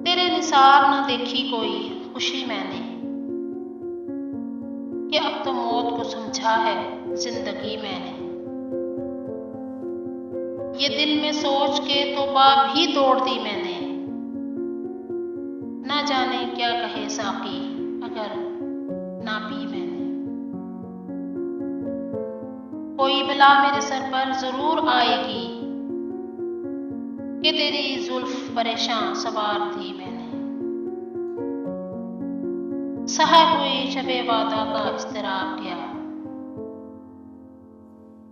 तेरे निसार न देखी कोई खुशी मैंने, कि अब तो मौत को समझा है जिंदगी मैंने। ये दिल में सोच के तौबा भी तोड़ दी मैंने, ना जाने क्या कहे साकी अगर ना पी मैंने। कोई बला मेरे सर पर जरूर आएगी, कि तेरी जुल्फ परेशान सवार थी मैंने। सहर हुई शबे वादा का इज़्तिराब गया,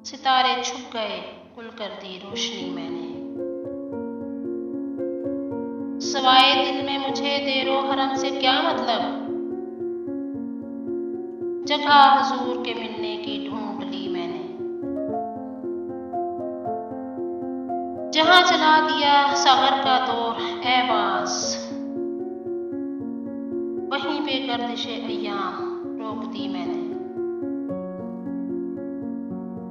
सितारे छुप गए कुल कर दी रोशनी मैंने। सवाए दिल में मुझे देरो हरम से क्या मतलब, जगह हुजूर के मिलने की ढूंढ ली मैंने। जहां चला दिया सगर का दौर ऐवाज, वहीं पे गर्दिशे अय्याम रोक दी मैंने।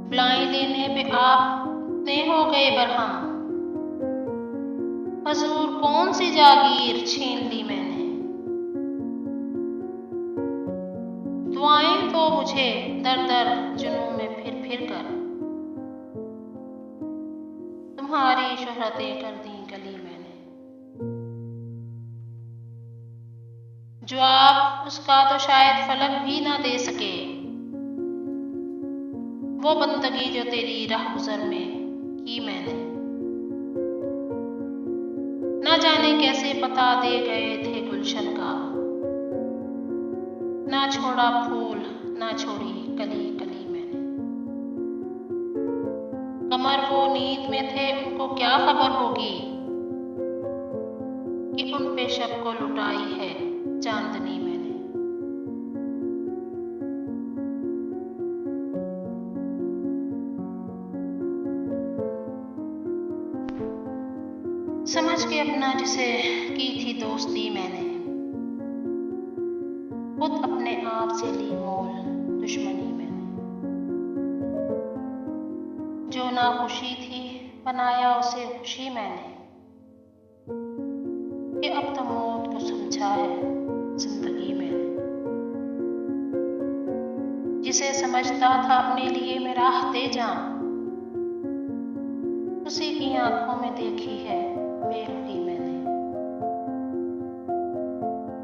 बुलाए लेने पे आपने हो गए बरहम, हुजूर कौन सी जागीर छीन ली मैंने। दुआएं तो मुझे दर दर जुनून में फिर कर, तुम्हारी शोहरतें कर दी गली मैंने। जवाब उसका तो शायद फलक भी ना दे सके, वो बंदगी जो तेरी राह गुज़र में की मैंने। ना जाने कैसे पता दे गए थे गुलशन का, ना छोड़ा फूल ना छोड़ी कली कली मैंने। कमर वो नींद में थे उनको क्या खबर होगी, कि उन पे शब को लुटाई है चांदनी मैंने। समझ के अपना जिसे की थी दोस्ती मैंने, खुद अपने आप से ली मोल दुश्मनी मैंने। जो ना खुशी थी बनाया उसे खुशी मैंने, कि अब तो मौत को समझा है जिंदगी मैंने। जिसे समझता था अपने लिए मैं राहते जाऊं, उसी की आंखों में देखी है बेरुखी मैंने।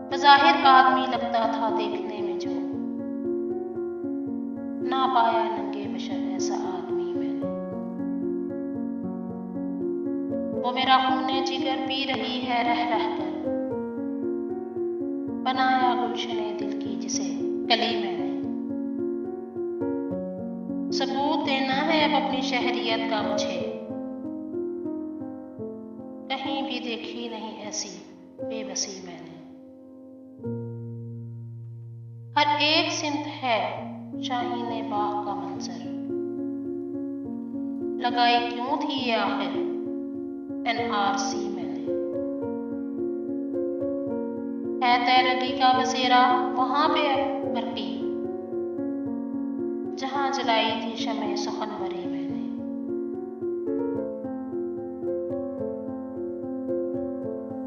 बज़ाहिर आदमी लगता था देखने में जो, ना पाया नंगे बशर ऐसा आदमी मैंने। वो मेरा खूने जिगर पी रही है रह रह कर, बनाया गुलशने दिल की जिसे कली मैंने। सबूत देना है अब अपनी शहरियत का मुझे, कहीं भी देखी नहीं ऐसी बेबसी मैंने। हर एक सिमत है शाहीने बाग का मंजर, लगाई क्यों थी ये आखिर NRC मैंने। है तैरगी का बसेरा वहां पे बरकी, जहां जलाई थी शमे सुखनवरी।